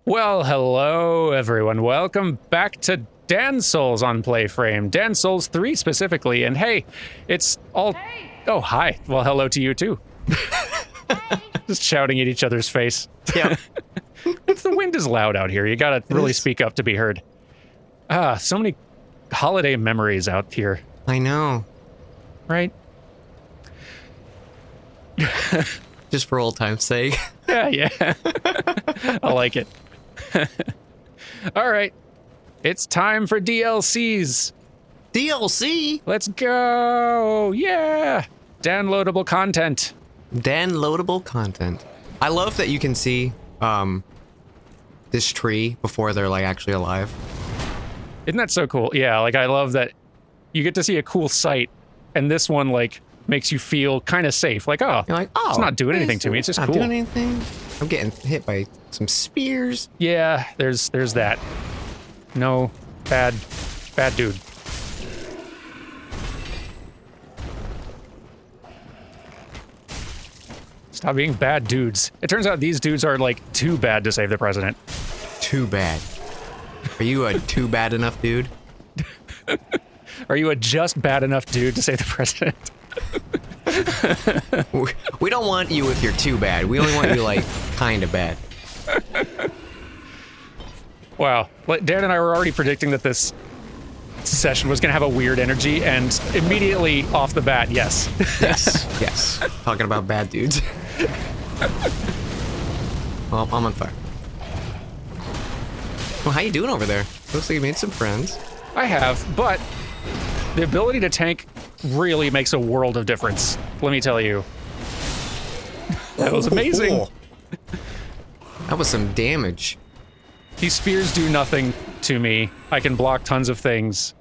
Well, hello everyone. Welcome back to Dan Souls on PlayFrame. Dan Souls 3 specifically. And hey, it's all... Hey! Oh, hi. Well, hello to you too. Hey! Just shouting at each other's face. Yeah. It's the wind is loud out here. You gotta really speak up to be heard. So many holiday memories out here, I know. right? Just for old time's sake. Yeah. I like it. All right. It's time for DLCs. DLC? Let's go. Yeah. Dan-loadable content. Dan-loadable content. I love that you can see this tree before they're like actually alive. Isn't that so cool? Yeah, like I love that you get to see a cool sight, and this one like makes you feel kind of safe. Like, oh, You're like, oh, it's not doing anything to me. It's just not cool. doing anything. I'm getting hit by some spears. Yeah, there's that. No, bad dude. Stop being bad dudes. It turns out these dudes are like too bad to save the president. Too bad. Are you a too bad enough dude? Are you a just bad enough dude to save the president? We don't want you if you're too bad. We only want you like kind of bad. Wow. Like, Dan and I were already predicting that this session was going to have a weird energy, and immediately off the bat, yes. Yes. Talking about bad dudes. Well, I'm on fire. Well, how you doing over there? Looks like you made some friends. I have, but the ability to tank really makes a world of difference. Let me tell you. That was amazing. That was some damage. These spears do nothing to me. I can block tons of things.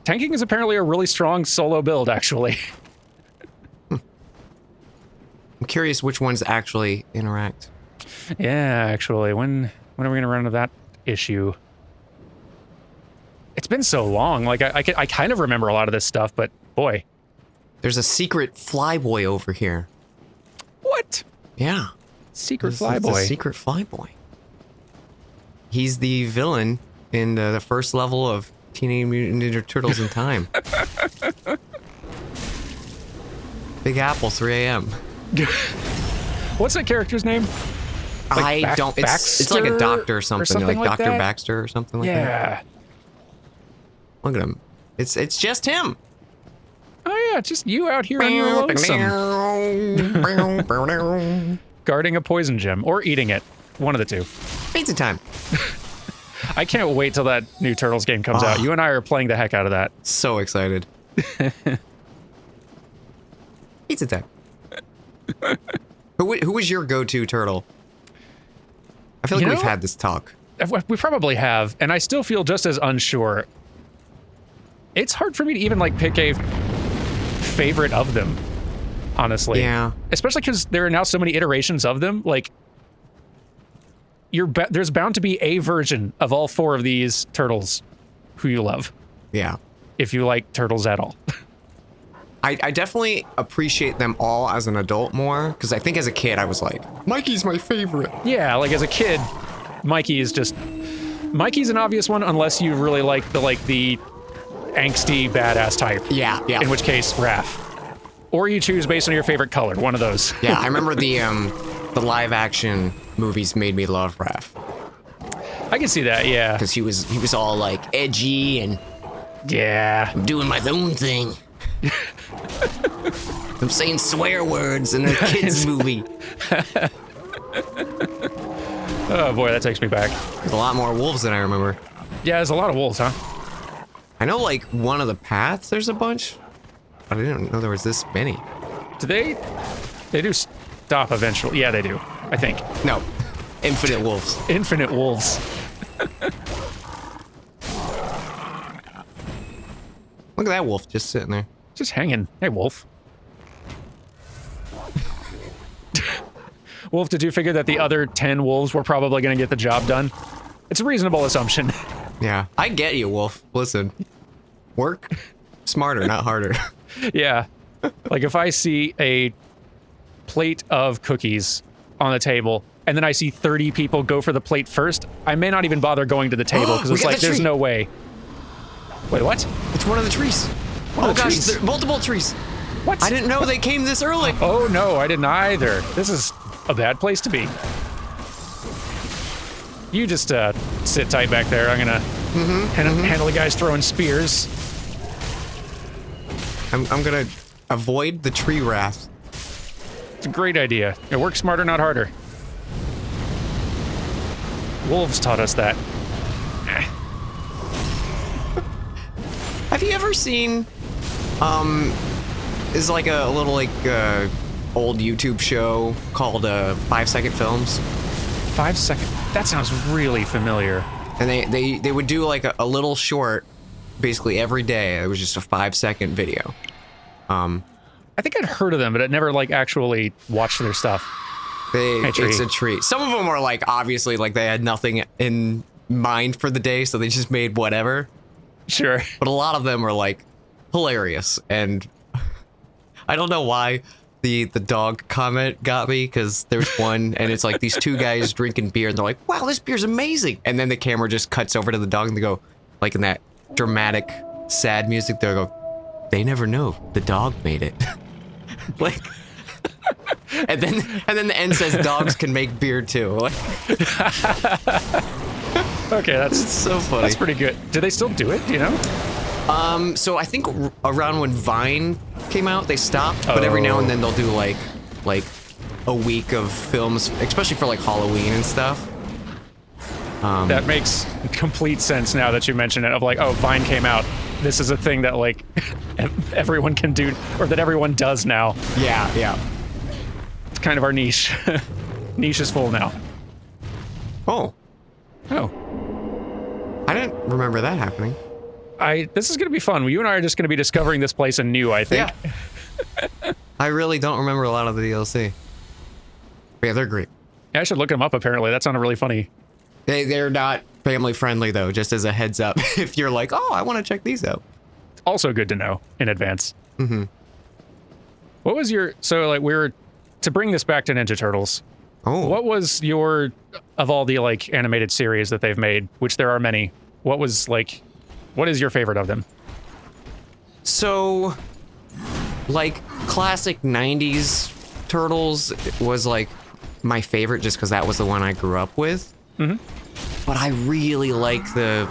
Tanking is apparently a really strong solo build, actually. I'm curious which ones actually interact. Yeah, actually. When are we going to run into that issue? It's been so long. Like, I kind of remember a lot of this stuff, but boy. There's a secret flyboy over here. What? Yeah. Secret It's a flyboy. secret flyboy. He's the villain in the first level of Teenage Mutant Ninja Turtles in Time. Big Apple, 3 a.m. What's that character's name? Like I don't. It's like a doctor or something, like Dr. that? Baxter or something like that. Yeah. Look at him. It's just him. Oh yeah, just you out here on your lonesome. Guarding a poison gem or eating it. One of the two. Pizza time. I can't wait till that new Turtles game comes out. You and I are playing the heck out of that. So excited. Pizza time. Who was your go-to turtle? I feel like we've had this talk. We probably have, and I still feel just as unsure. It's hard for me to even like pick a favorite of them, honestly. Yeah. Especially because there are now so many iterations of them. Like, there's bound to be a version of all four of these turtles who you love. Yeah. If you like turtles at all. I definitely appreciate them all as an adult more, because I think as a kid I was like, Mikey's my favorite. Yeah, like as a kid, Mikey's an obvious one unless you really like the angsty badass type. Yeah. In which case, Raph. Or you choose based on your favorite color, one of those. Yeah, I remember the live action movies made me love Raph. I can see that, yeah. Because he was all like edgy and Yeah. I'm doing my own thing. I'm saying swear words in a kids movie. Oh boy, that takes me back. There's a lot more wolves than I remember. Yeah, there's a lot of wolves, huh? I know like one of the paths there's a bunch. But I didn't know there was this many. Do they do stop eventually? Yeah, they do. I think. No. Infinite wolves. Infinite wolves. Look at that wolf just sitting there. Just hanging. Hey, wolf. Wolf, did you figure that the other 10 wolves were probably going to get the job done? It's a reasonable assumption. Yeah. I get you, wolf. Listen. Work smarter, not harder. Yeah. Like if I see a plate of cookies on the table and then I see 30 people go for the plate first, I may not even bother going to the table because it's like, there's no way. Wait, what? It's one of the trees. Oh gosh, there are multiple trees. What? I didn't know they came this early. Oh no, I didn't either. This is a bad place to be. You just sit tight back there. I'm gonna handle the guys throwing spears. I'm gonna avoid the tree wrath. It's a great idea. Work smarter, not harder. Wolves taught us that. Have you ever seen, is like a little old YouTube show called 5 Second Films? 5 second. That sounds really familiar. And they would do like a little short, basically every day. It was just a 5-second video. I think I'd heard of them, but I'd never like actually watched their stuff. It's a treat. Some of them were like obviously like they had nothing in mind for the day, so they just made whatever. Sure. But a lot of them are like hilarious, and I don't know why the dog comment got me, because there's one and it's like these two guys drinking beer and they're like, wow, this beer's amazing, and then the camera just cuts over to the dog and they go, like in that dramatic sad music, they go, they never know the dog made it. Like, and then the end says dogs can make beer too. Like, okay, that's so funny. That's pretty good. Do they still do it? Do you know? So I think around when Vine came out, they stopped. But every now and then they'll do like a week of films, especially for like Halloween and stuff. That makes complete sense now that you mention it. Of like, oh, Vine came out. This is a thing that like everyone can do, or that everyone does now. Yeah. It's kind of our niche. Niche is full now. Oh. Oh. I didn't remember that happening. This is going to be fun. You and I are just going to be discovering this place anew, I think. Yeah. I really don't remember a lot of the DLC. But yeah, they're great. Yeah, I should look them up, apparently. That sounded really funny. They're not family friendly, though, just as a heads up. If you're like, oh, I want to check these out. Also good to know in advance. Mm-hmm. What was your... So, like, to bring this back to Ninja Turtles, what was your... Of all the, like, animated series that they've made, which there are many, what was, like... What is your favorite of them? So, like, classic 90s Turtles was, like, my favorite just because that was the one I grew up with. Mm-hmm. But I really like the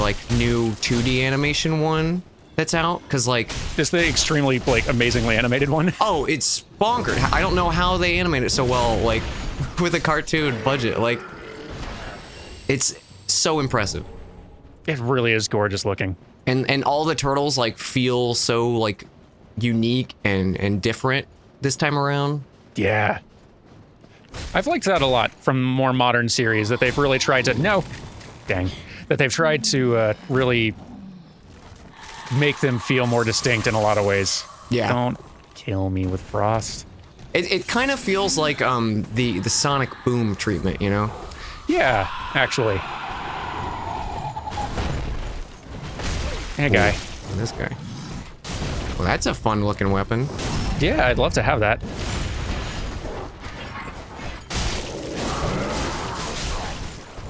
like, new 2D animation one that's out, because, like... Is the extremely, like, amazingly animated one? Oh, it's bonkers. I don't know how they animate it so well, like, with a cartoon budget. Like, it's so impressive. It really is gorgeous looking. And all the turtles like feel so like unique and different this time around. Yeah. I've liked that a lot from more modern series, that they've really tried to that they've tried to really make them feel more distinct in a lot of ways. Yeah. Don't kill me with frost. It kind of feels like the Sonic Boom treatment, you know? Yeah, actually. Hey, guy. Ooh, this guy. Well, that's a fun-looking weapon. Yeah, I'd love to have that.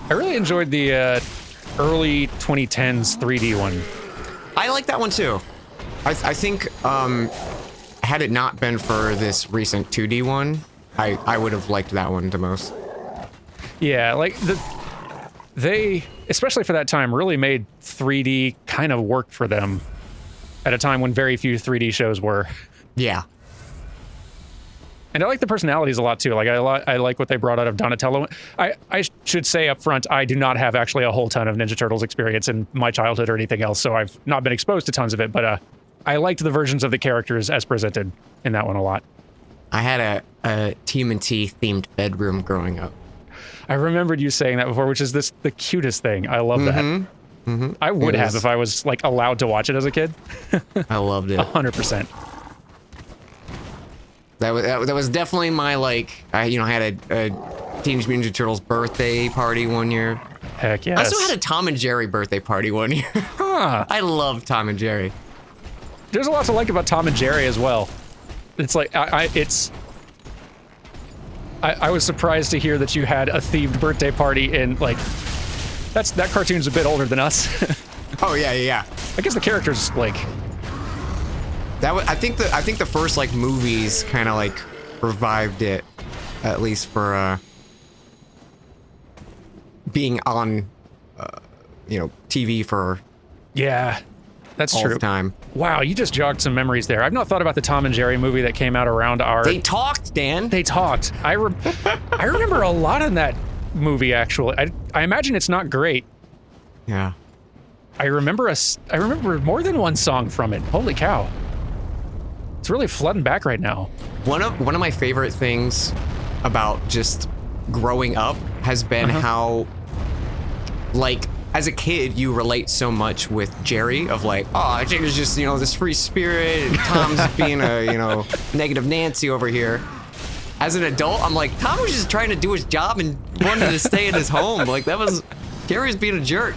I really enjoyed the early 2010s 3D one. I like that one too. I think had it not been for this recent 2D one, I would have liked that one the most. Yeah, like they, especially for that time, really made 3D kind of work for them at a time when very few 3D shows were. Yeah. And I like the personalities a lot too. Like I like what they brought out of Donatello. I should say up front, I do not have actually a whole ton of Ninja Turtles experience in my childhood or anything else, so I've not been exposed to tons of it, but I liked the versions of the characters as presented in that one a lot. I had a TMNT themed bedroom growing up. I remembered you saying that before, which is the cutest thing. I love that. Mm-hmm. I would have if I was like allowed to watch it as a kid. I loved it. 100%. That was definitely my, like, I had a Teenage Mutant Ninja Turtles birthday party one year. Heck yes. I also had a Tom and Jerry birthday party one year. Huh. I love Tom and Jerry. There's a lot to like about Tom and Jerry as well. It's like, I was surprised to hear that you had a themed birthday party in, like, that cartoon's a bit older than us. Oh yeah, yeah. I guess the characters, like... I think the first, like, movies kind of, like, revived it, at least for, being on, you know, TV for... Yeah, that's all true. the time. Wow, you just jogged some memories there. I've not thought about the Tom and Jerry movie that came out around our... They talked, Dan. They talked. I remember a lot in that movie, actually. I imagine it's not great. Yeah. I remember more than one song from it. Holy cow. It's really flooding back right now. One of my favorite things about just growing up has been how, like, as a kid, you relate so much with Jerry of like, oh, I think it's just, you know, this free spirit, and Tom's being a, you know, negative Nancy over here. As an adult, I'm like, Tom was just trying to do his job and wanted to stay in his home. Like, Jerry's being a jerk.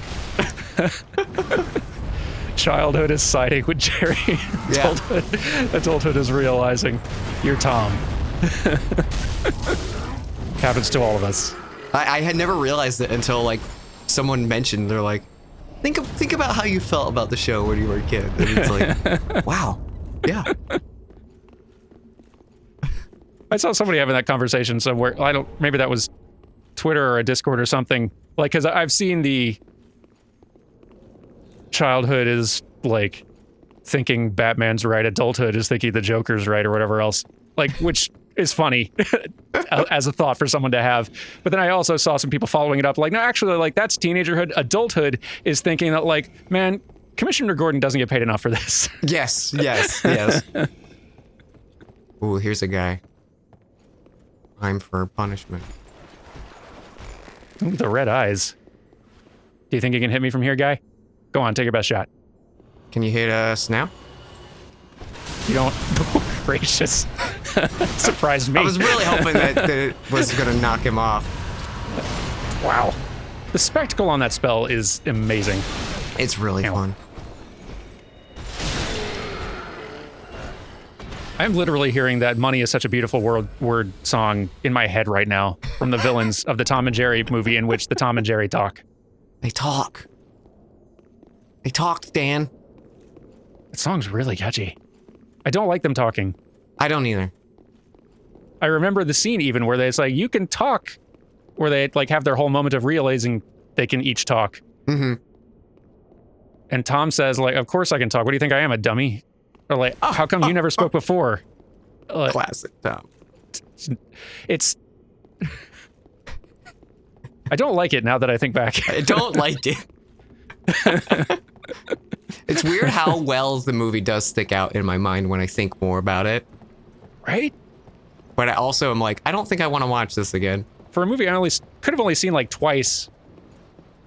Childhood is siding with Jerry. Yeah. Adulthood is realizing you're Tom. Happens to all of us. I had never realized it until, like, someone mentioned, they're like, think about how you felt about the show when you were a kid. And it's like, wow, yeah. I saw somebody having that conversation somewhere. Maybe that was Twitter or a Discord or something. Like, because I've seen the childhood is, like, thinking Batman's right, adulthood is thinking the Joker's right, or whatever else. Like, which is funny as a thought for someone to have. But then I also saw some people following it up like, no, actually, like, that's teenagerhood. Adulthood is thinking that, like, man, Commissioner Gordon doesn't get paid enough for this. Yes. Ooh, here's a guy. Time for punishment. Ooh, the red eyes. Do you think you can hit me from here, guy? Go on, take your best shot. Can you hit us now? You don't... Gracious. Surprised me. I was really hoping that it was gonna knock him off. Wow. The spectacle on that spell is amazing. It's really fun. I'm literally hearing that money is such a beautiful word song in my head right now from the villains of the Tom and Jerry movie in which the Tom and Jerry talk. They talk. They talked, Dan. That song's really catchy. I don't like them talking. I don't either. I remember the scene even where it's like, you can talk, where they like have their whole moment of realizing they can each talk. Mm-hmm. And Tom says, like, of course I can talk. What do you think I am, a dummy? Or like, how come you never spoke before? Classic Tom. It's... I don't like it now that I think back. I don't like it. It's weird how well the movie does stick out in my mind when I think more about it. Right? But I also am like, I don't think I want to watch this again. For a movie I could have only seen like twice.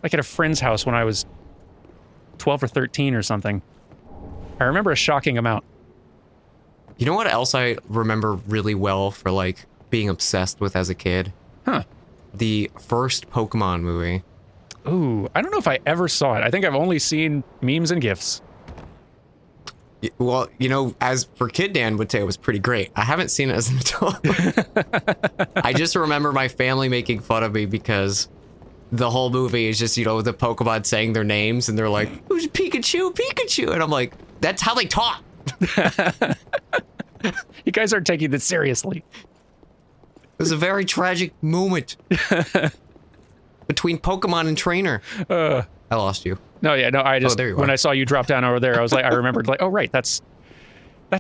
Like at a friend's house when I was 12 or 13 or something. I remember a shocking amount. You know what else I remember really well for like being obsessed with as a kid? Huh. The first Pokemon movie. Ooh, I don't know if I ever saw it. I think I've only seen memes and GIFs. Well, you know, as for Kid Dan would say, it was pretty great. I haven't seen it as an adult. I just remember my family making fun of me because the whole movie is just, you know, the Pokemon saying their names and they're like, who's Pikachu, Pikachu? And I'm like, that's how they talk. You guys aren't taking this seriously. It was a very tragic moment. Between Pokemon and Trainer. I lost you. No, yeah, no, I just, there you when are. I saw you drop down over there, I was like, I remembered, like, oh, right, that's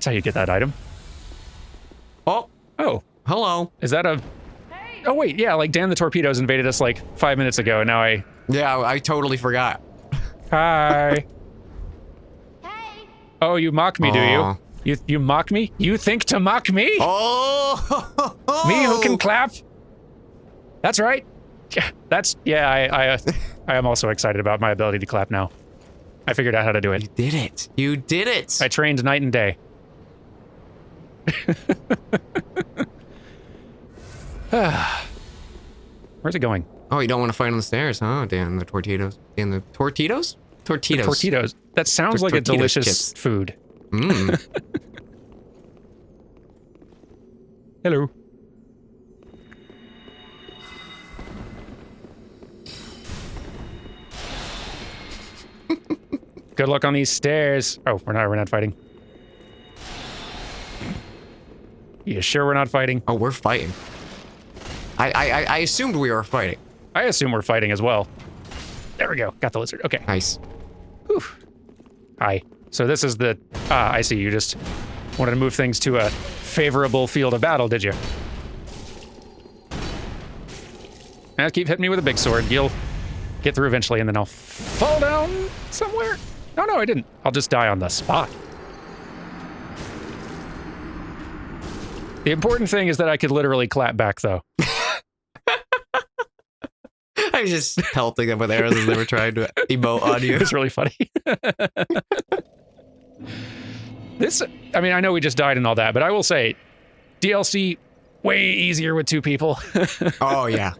how you get that item. Oh, hello. Is that a... Hey. Oh, wait, yeah, like, Dan the Torpedoes invaded us, like, 5 minutes ago, and now I... Yeah, I totally forgot. Hi. Hey. Oh, you mock me, do Aw. you? You mock me? You think to mock me? Oh! Me who can clap? That's right. Yeah, I am also excited about my ability to clap now. I figured out how to do it. You did it. You did it. I trained night and day. Where's it going? Oh, you don't want to fight on the stairs, huh? Dan, the torpedoes. Dan, the torpedoes? Torpedoes. Torpedoes. That sounds like a Torpedo delicious chips. food. Mmm. Hello. Good luck on these stairs. Oh, we're not fighting. You sure we're not fighting? Oh, we're fighting. I assumed we were fighting. I assume we're fighting as well. There we go. Got the lizard. Okay. Nice. Whew. Hi. So this is the... I see. You just wanted to move things to a favorable field of battle, did you? Now keep hitting me with a big sword. You'll get through eventually, and then I'll fall down somewhere. No, I didn't. I'll just die on the spot. The important thing is that I could literally clap back, though. I was just pelting them with arrows as they were trying to emote on you. It was really funny. I mean, I know we just died and all that, but I will say, DLC, way easier with 2 people. Oh, yeah.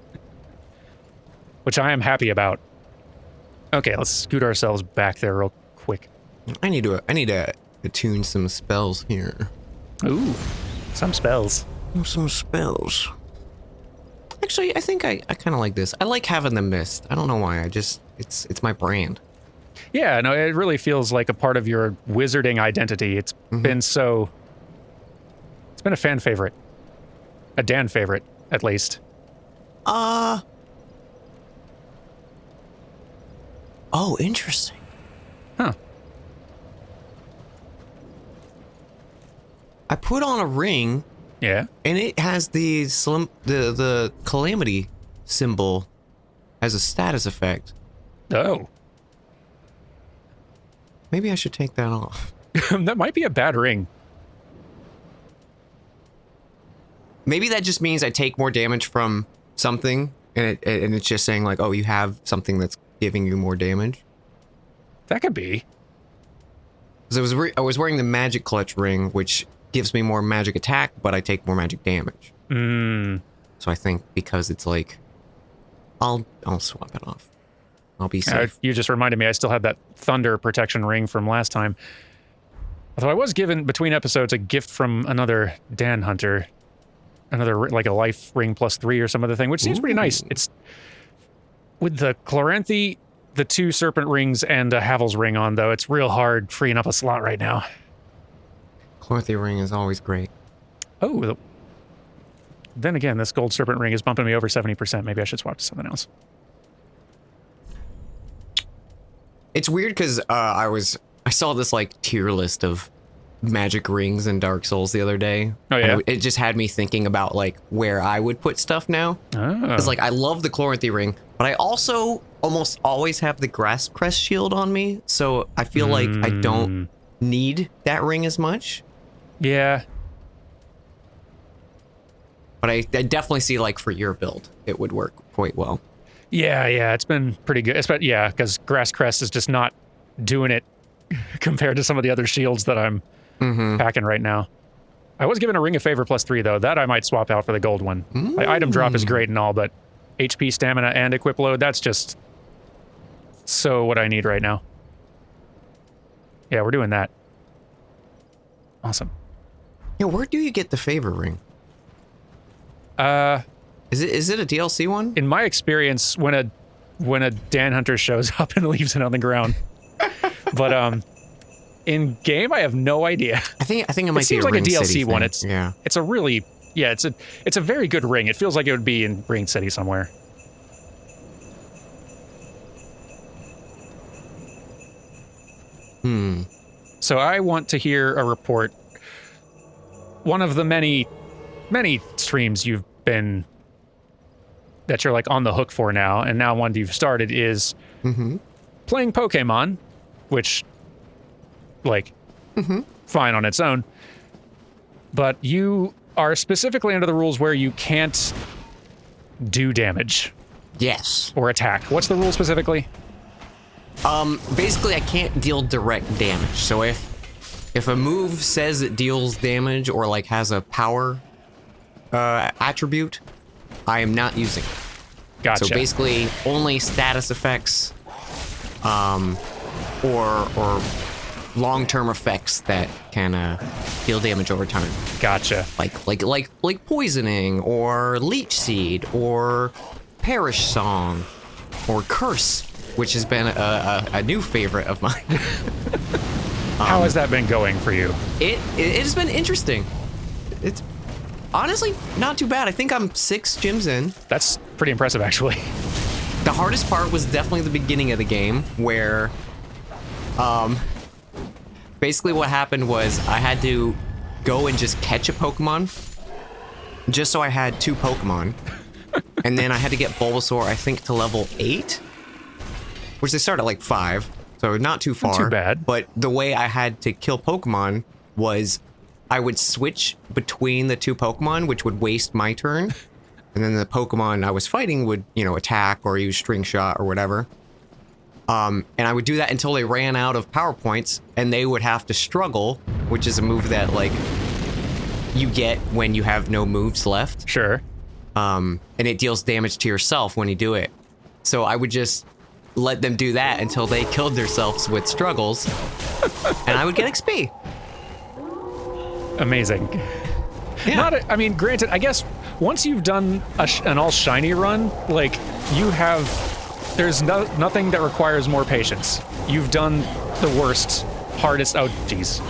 Which I am happy about. Okay, let's scoot ourselves back there real quick. I need to attune some spells here. Ooh, some spells. Some spells. Actually, I think I kind of like this. I like having the mist. I don't know why. It's my brand. Yeah, no, it really feels like a part of your wizarding identity. It's been it's been a fan favorite. A Dan favorite, at least. Oh, interesting. Huh. I put on a ring. Yeah. And it has the calamity symbol as a status effect. Oh. Maybe I should take that off. That might be a bad ring. Maybe that just means I take more damage from something, and it's just saying like, oh, you have something that's giving you more damage. That could be. Because I was wearing the magic clutch ring, which gives me more magic attack, but I take more magic damage. So I think because it's like, I'll swap it off. I'll be safe. You just reminded me, I still had that thunder protection ring from last time. Although I was given, between episodes, a gift from another Dan hunter. Another, like a life ring +3 or some other thing, which seems pretty nice. It's with the Chloranthy, the 2 serpent rings, and a Havel's ring on, though. It's real hard freeing up a slot right now. Chloranthy ring is always great. Oh, then again, this gold serpent ring is bumping me over 70%. Maybe I should swap to something else. It's weird because I saw this like tier list of magic rings in Dark Souls the other day. Oh yeah. And it just had me thinking about like where I would put stuff now. Oh. It's like I love the Chloranthy ring, but I also almost always have the Grass Crest shield on me, so I feel like I don't need that ring as much. Yeah. But I definitely see like for your build, it would work quite well. Yeah, it's been pretty good. Yeah, because Grass Crest is just not doing it compared to some of the other shields that I'm packing right now. I was given a Ring of Favor +3, though. That I might swap out for the gold one. Like, item drop is great and all, but HP, stamina, and equip load, that's just so what I need right now. Yeah, we're doing that. Awesome. Yeah, where do you get the favor ring? Is it a DLC one? In my experience, when a Dan Hunter shows up and leaves it on the ground. But in game, I have no idea. I think it might be seems like a DLC one. Thing. It's a really it's a very good ring. It feels like it would be in Ring City somewhere. So I want to hear a report. One of the many streams you've been that you're like on the hook for now, and now one you've started is playing Pokemon, which like fine on its own, but you are specifically under the rules where you can't do damage. Yes. Or attack. What's the rule specifically? Basically I can't deal direct damage. So if a move says it deals damage or like has a power attribute, I am not using it. Gotcha. So basically only status effects or long-term effects that can deal damage over time. Gotcha. Like poisoning or leech seed or perish song or curse. which has been a new favorite of mine. How has that been going for you? It has been interesting. It's honestly not too bad. I think I'm 6 gyms in. That's pretty impressive, actually. The hardest part was definitely the beginning of the game, where basically what happened was I had to go and just catch a Pokemon, just so I had 2 Pokemon. And then I had to get Bulbasaur, I think, to level 8, which they start at like 5, so not too far. Not too bad. But the way I had to kill Pokemon was I would switch between the 2 Pokemon, which would waste my turn. And then the Pokemon I was fighting would, you know, attack or use String Shot or whatever. And I would do that until they ran out of power points, and they would have to struggle, which is a move that, like, you get when you have no moves left. Sure. And it deals damage to yourself when you do it. So I would just let them do that until they killed themselves with struggles, and I would get XP. Amazing. Yeah. I mean, granted, I guess once you've done an all shiny run, like, you have, there's nothing that requires more patience. You've done the worst, hardest, oh, geez.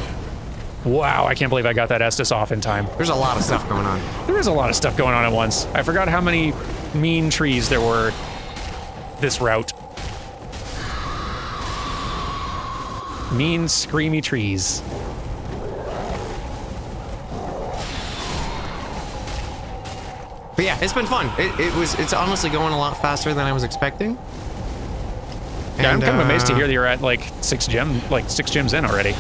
Wow, I can't believe I got that Estus off in time. There's a lot of stuff going on. There is a lot of stuff going on at once. I forgot how many mean trees there were this route. Mean, screamy trees. But yeah, it's been fun. It's honestly going a lot faster than I was expecting. Yeah, I'm And, kind of amazed to hear that you're at like 6 gyms in already.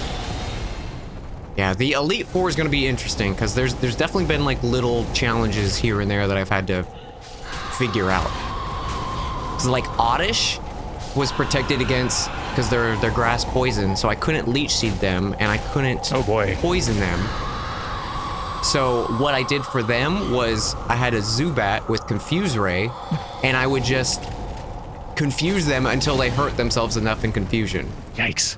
Yeah, the Elite Four is going to be interesting because there's definitely been like little challenges here and there that I've had to figure out. So like Oddish was protected against, because they're grass poison, so I couldn't leech seed them and I couldn't poison them. So what I did for them was I had a Zubat with Confuse Ray, and I would just confuse them until they hurt themselves enough in confusion. Yikes.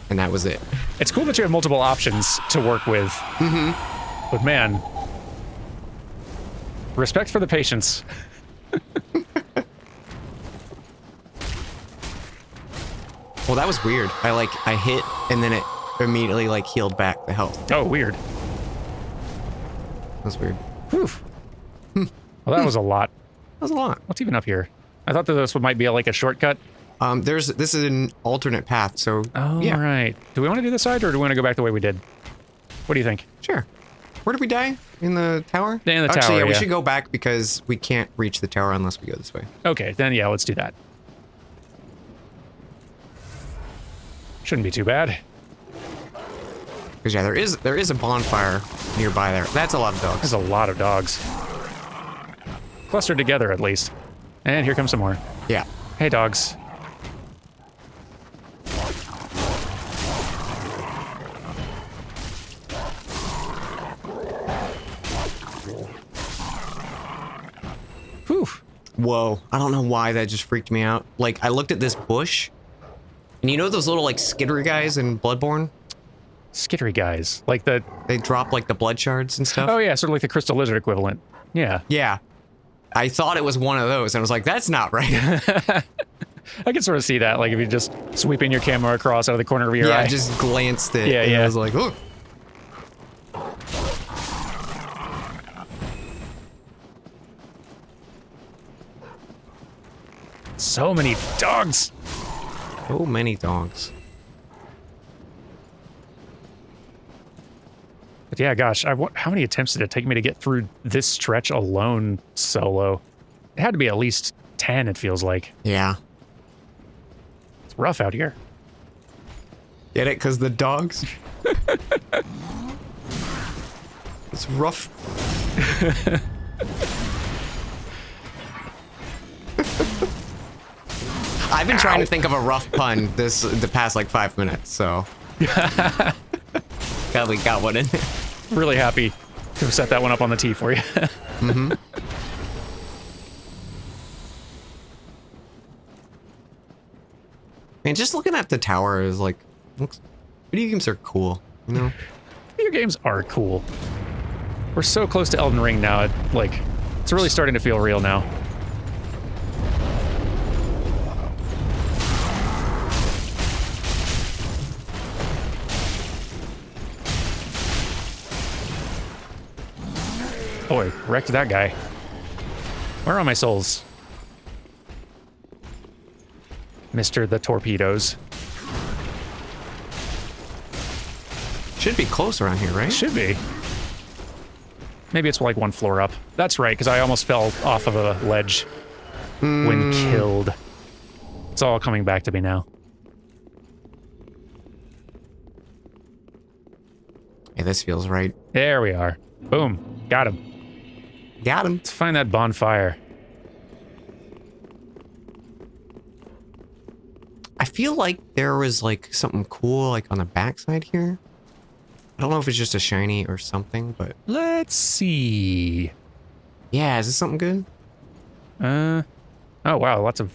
And that was it. It's cool that you have multiple options to work with. Mm-hmm. But man, respect for the patience. Well, that was weird. I hit, and then it immediately like healed back the health. Oh, weird. That was weird. Whew. Well, that was a lot. That was a lot. What's even up here? I thought that this might be like a shortcut. This is an alternate path, so yeah. Right. Do we want to do this side, or do we want to go back the way we did? What do you think? Sure. Where did we die? In the tower? In the tower, Actually, yeah, we yeah. should go back because we can't reach the tower unless we go this way. Okay, then yeah, let's do that. Shouldn't be too bad. Because yeah, there is a bonfire nearby there. That's a lot of dogs. There's a lot of dogs. Clustered together, at least. And here comes some more. Yeah. Hey, dogs. Whew. Whoa. I don't know why that just freaked me out. Like, I looked at this bush, and you know those little, like, skittery guys in Bloodborne? Skittery guys. Like the... They drop, like, the blood shards and stuff? Oh, yeah, sort of like the crystal lizard equivalent. Yeah. Yeah. I thought it was one of those, and I was like, that's not right. I can sort of see that, like if you just sweeping your camera across out of the corner of your eye. Yeah, I just glanced it, Yeah, and yeah. I was like, oh. So many dogs. So many dogs. But yeah, gosh, how many attempts did it take me to get through this stretch alone solo? It had to be at least 10, it feels like. Yeah. It's rough out here. Get it? Because the dogs? It's rough. I've been trying to think of a rough pun the past like 5 minutes, so. Glad we got one in there. Really happy to have set that one up on the tee for you. Mm-hmm. Man, just looking at the tower is like, video games are cool, you know? Video games are cool. We're so close to Elden Ring now, it's really starting to feel real now. Boy, wrecked that guy. Where are my souls? Mr. the Torpedoes. Should be close around here, right? Should be. Maybe it's like one floor up. That's right, because I almost fell off of a ledge when killed. It's all coming back to me now. Yeah, this feels right. There we are. Boom. Got him. Got him. Let's find that bonfire. I feel like there was like something cool like on the backside here. I don't know if it's just a shiny or something, but Let's see. yeah, is this something good? Oh wow, lots of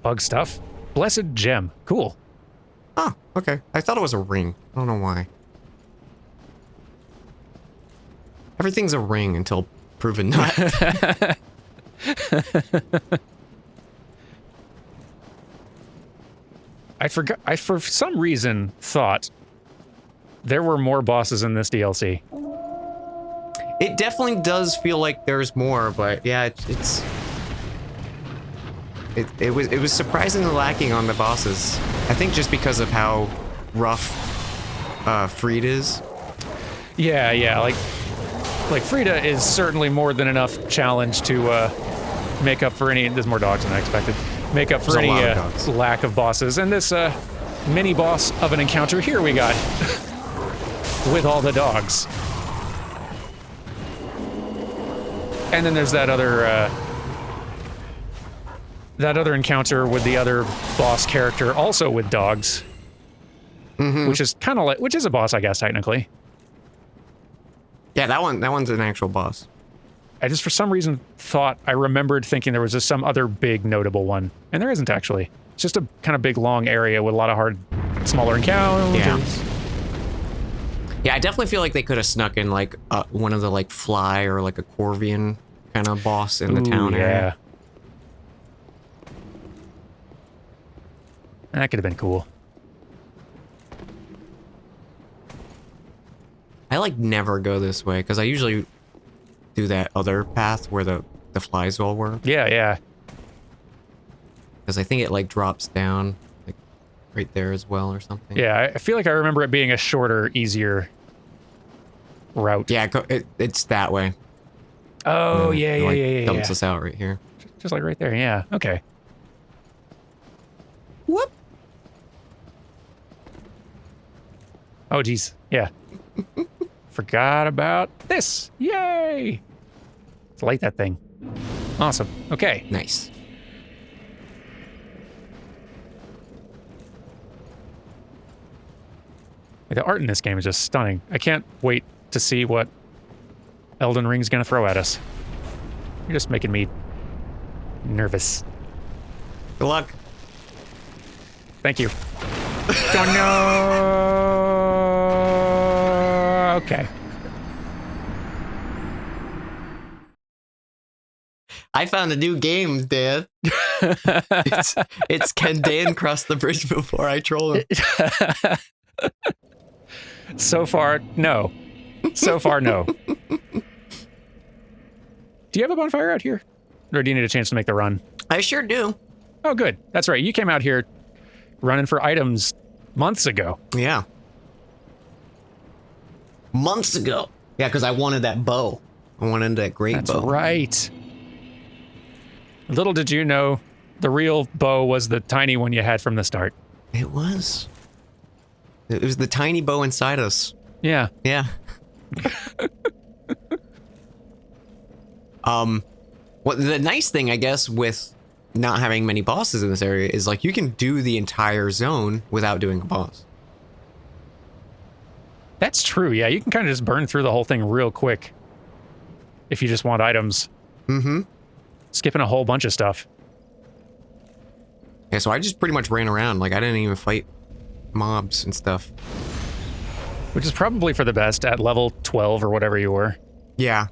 bug stuff. Blessed gem. Cool. Oh, okay. I thought it was a ring. I don't know why. Everything's a ring until proven not. I for some reason thought there were more bosses in this DLC. It definitely does feel like there's more, but yeah, it was surprisingly lacking on the bosses. I think just because of how rough Freed is. Yeah, like Frida is certainly more than enough challenge to make up for any. There's more dogs than I expected. Make up for There's a any lot of dogs. lack of bosses. And this mini boss of an encounter here we got with all the dogs. And then there's that other encounter with the other boss character, also with dogs, which is kind of like, which is a boss, I guess, technically. Yeah, that one's an actual boss. I just, for some reason, I remembered thinking there was just some other big notable one, and there isn't actually. It's just a kind of big, long area with a lot of smaller encounters. Yeah, I definitely feel like they could have snuck in like one of the like fly or like a Corvian kind of boss in the town area. That could have been cool. I like never go this way because I usually do that other path where the flies all were. Yeah. Because I think it like drops down like right there as well or something. Yeah, I feel like I remember it being a shorter, easier route. Yeah, it's that way. Oh, yeah. Dumps us out right here. Just like right there, yeah. Okay. Whoop. Oh, geez. Yeah. Forgot about this. Yay! Let's light that thing. Awesome. Okay. Nice. The art in this game is just stunning. I can't wait to see what Elden Ring's gonna throw at us. You're just making me nervous. Good luck. Thank you. Oh, no. Okay. I found a new game, Dan. it's Can Dan cross the bridge before I troll him? So far, no. So far, no. Do you have a bonfire out here? Or do you need a chance to make the run? I sure do. Oh, good. That's right. You came out here running for items months ago. Yeah. Months ago. Yeah, because I wanted that bow. I wanted that great bow. That's right. Little did you know, the real bow was the tiny one you had from the start. It was. It was the tiny bow inside us. Yeah. Yeah. Well, the nice thing, I guess, with not having many bosses in this area is like you can do the entire zone without doing a boss. That's true. Yeah, you can kind of just burn through the whole thing real quick if you just want items. Mm-hmm. Skipping a whole bunch of stuff. Yeah, so I just pretty much ran around. Like, I didn't even fight mobs and stuff. Which is probably for the best at level 12 or whatever you were. Yeah.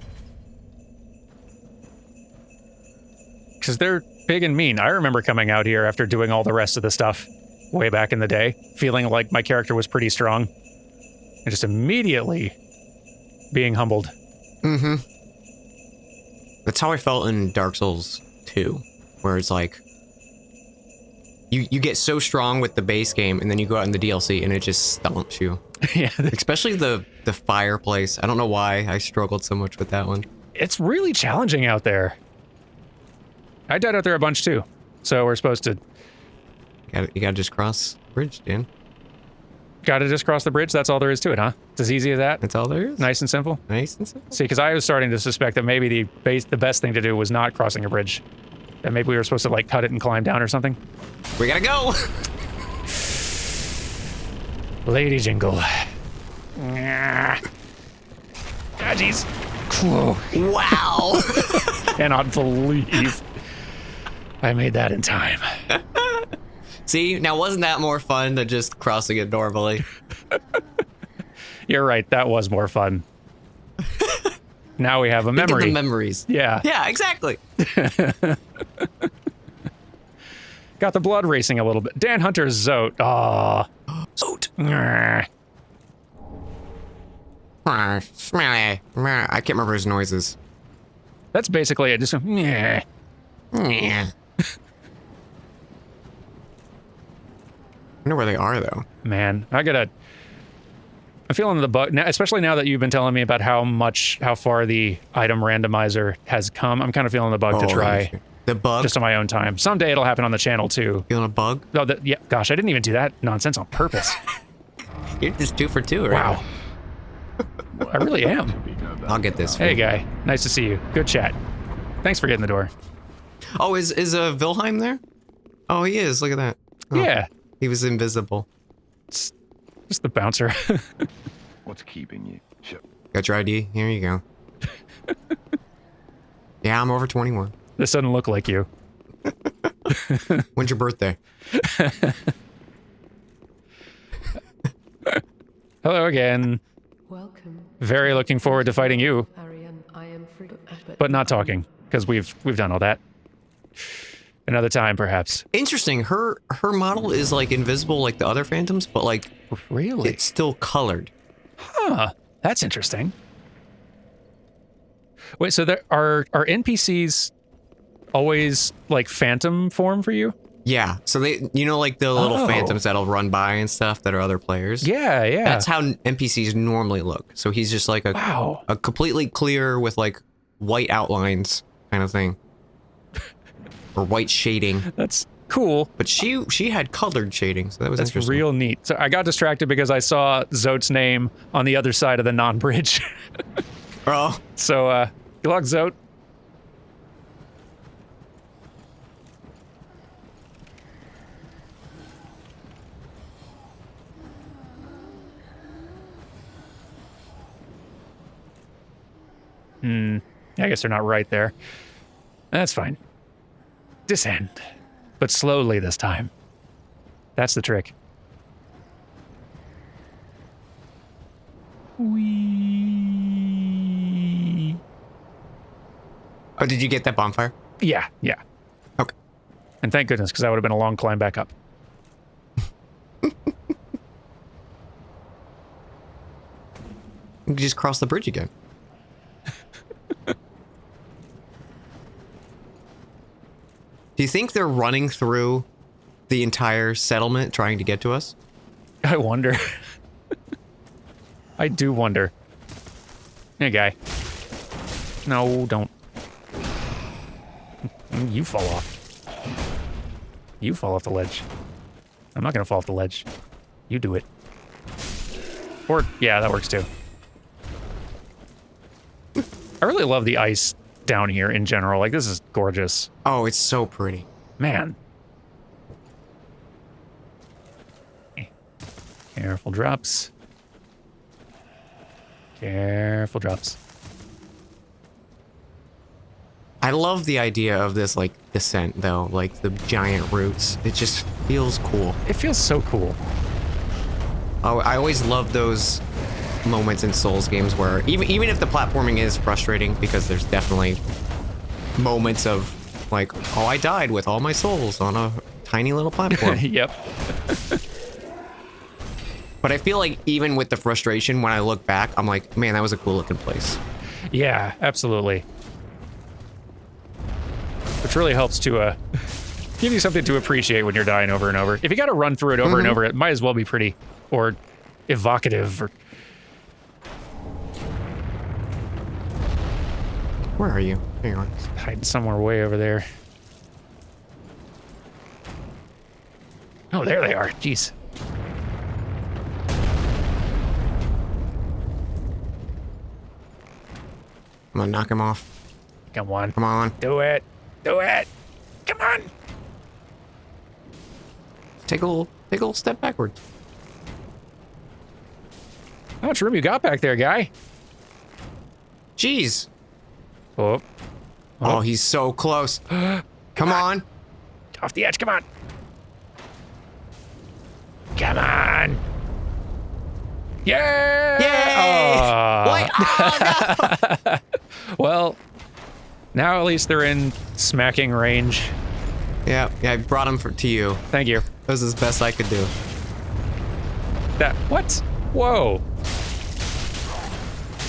Because they're big and mean. I remember coming out here after doing all the rest of the stuff way back in the day, feeling like my character was pretty strong, and just immediately being humbled. Mm-hmm. That's how I felt in Dark Souls 2, where it's like you get so strong with the base game, and then you go out in the DLC, and it just stomps you. Yeah, Especially the fireplace. I don't know why I struggled so much with that one. it's really challenging out there. I died out there a bunch too, so we're supposed to. You gotta just cross the bridge, Dan. Gotta just cross the bridge. That's all there is to it, huh? It's as easy as that. That's all there is. Nice and simple. Nice and simple. See, because I was starting to suspect that maybe the best thing to do was not crossing a bridge. That maybe we were supposed to like cut it and climb down or something. We gotta go. Lady Jingle. Ah, jeez. Whoa. Wow. Cannot believe I made that in time. See, now wasn't that more fun than just crossing it normally? You're right. That was more fun. Now we have a Think of memory. the memories. Yeah. Yeah, exactly. Got the blood racing a little bit. Dan Hunter's Zote. Aw. Zote. Nyeh. I can't remember his noises. That's basically it. Just a, nyeh. I wonder where they are, though. Man, I'm feeling the bug, especially now that you've been telling me about how far the item randomizer has come. I'm kind of feeling the bug to try. The bug? Just on my own time. Someday it'll happen on the channel too. Feeling a bug? Oh, yeah, gosh, I didn't even do that nonsense on purpose. You're just 2 for 2, right? Wow. I really am. I'll get this. Hey, guy. Nice to see you. Good chat. Thanks for getting the door. Oh, is Wilhelm there? Oh, he is. Look at that. Oh, Yeah. he was invisible. It's just the bouncer. What's keeping you? Sure. Got your ID? Here you go. Yeah, I'm over 21. This doesn't look like you. When's your birthday? Hello again. Welcome. Very looking forward to fighting you, Arian, I am free, but not talking, because we've done all that. Another time, perhaps. Interesting. Her model is like invisible like the other phantoms, but like Really? it's still colored. Huh. That's interesting. Wait, so there are NPCs always like phantom form for you? Yeah. So they, like the little Oh. phantoms that'll run by and stuff that are other players. Yeah, yeah. That's how NPCs normally look. So he's just like Wow. a completely clear with like white outlines kind of thing. Or white shading. That's cool. But she had colored shading, so that was That's interesting. real neat. So I got distracted because I saw Zote's name on the other side of the non-bridge. Oh. So, good luck, Zote. I guess they're not right there. That's fine. Descend. But slowly this time. That's the trick. Whee. Oh, did you get that bonfire? Yeah, yeah. Okay. And thank goodness, because that would have been a long climb back up. You can just cross the bridge again. Do you think they're running through the entire settlement trying to get to us? I wonder. I do wonder. Hey, guy. No, don't. You fall off. You fall off the ledge. I'm not gonna fall off the ledge. You do it. Or, yeah, that works too. I really love the ice down here in general. Like, this is gorgeous. Oh, it's so pretty. Man. Careful drops. Careful drops. I love the idea of this, like, descent, though. Like, the giant roots. It just feels cool. It feels so cool. Oh, I always love those moments in Souls games where, even if the platforming is frustrating, because there's definitely moments of, like, oh, I died with all my souls on a tiny little platform. Yep. But I feel like even with the frustration, when I look back, I'm like, man, that was a cool looking place. Yeah, absolutely. Which really helps to give you something to appreciate when you're dying over and over. If you got to run through it over and over, it might as well be pretty or evocative. Or... Where are you? Hang on. Hiding somewhere way over there. Oh, there they are. Jeez. I'm gonna knock him off. Come on. Come on. Do it. Do it. Come on. Take a little step backward. How much room you got back there, guy? Jeez. Oh. Oh, he's so close. Come on. Off the edge. Come on. Come on. Yeah. Yay! Oh. Wait. Oh, no. Well, now at least they're in smacking range. Yeah, I brought him to you. Thank you. That was as best I could do. What? Whoa.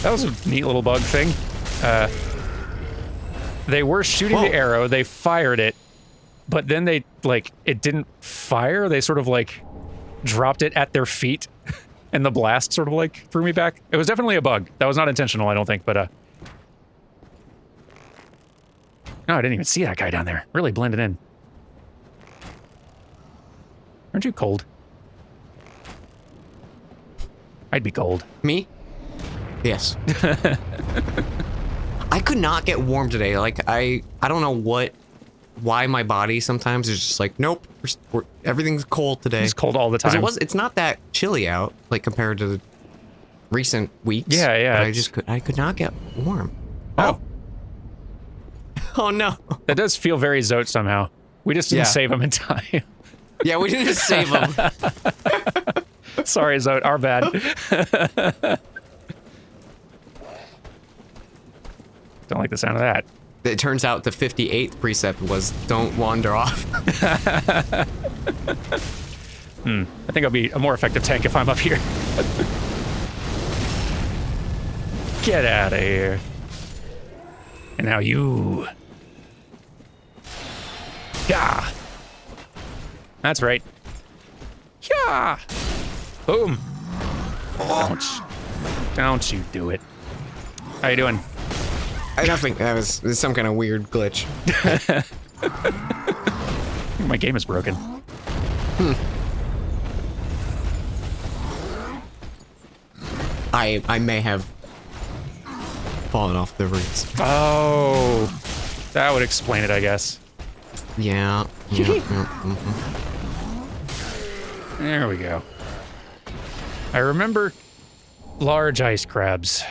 That was a neat little bug thing. They were shooting the arrow, they fired it, but then they, like, it didn't fire. They sort of, like, dropped it at their feet, and the blast sort of, like, threw me back. It was definitely a bug. That was not intentional, I don't think, but, No, I didn't even see that guy down there. Really blended in. Aren't you cold? I'd be cold. Me? Yes. I could not get warm today. Like, I don't know why my body sometimes is just like, nope, everything's cold today. It's cold all the time. It's not that chilly out, like, compared to the recent weeks. Yeah, yeah. I could not get warm. Oh. Oh, no. That does feel very Zote somehow. We just didn't save him in time. Yeah, we didn't save him. Sorry, Zote, our bad. Don't like the sound of that. It turns out the 58th precept was don't wander off. I think I'll be a more effective tank if I'm up here. Get out of here. And now you. Yeah. That's right. Yeah. Boom. Don't you do it. How you doing? I don't think that was some kind of weird glitch. My game is broken. I may have fallen off the roots. Oh, that would explain it, I guess. Yeah. There we go. I remember large ice crabs.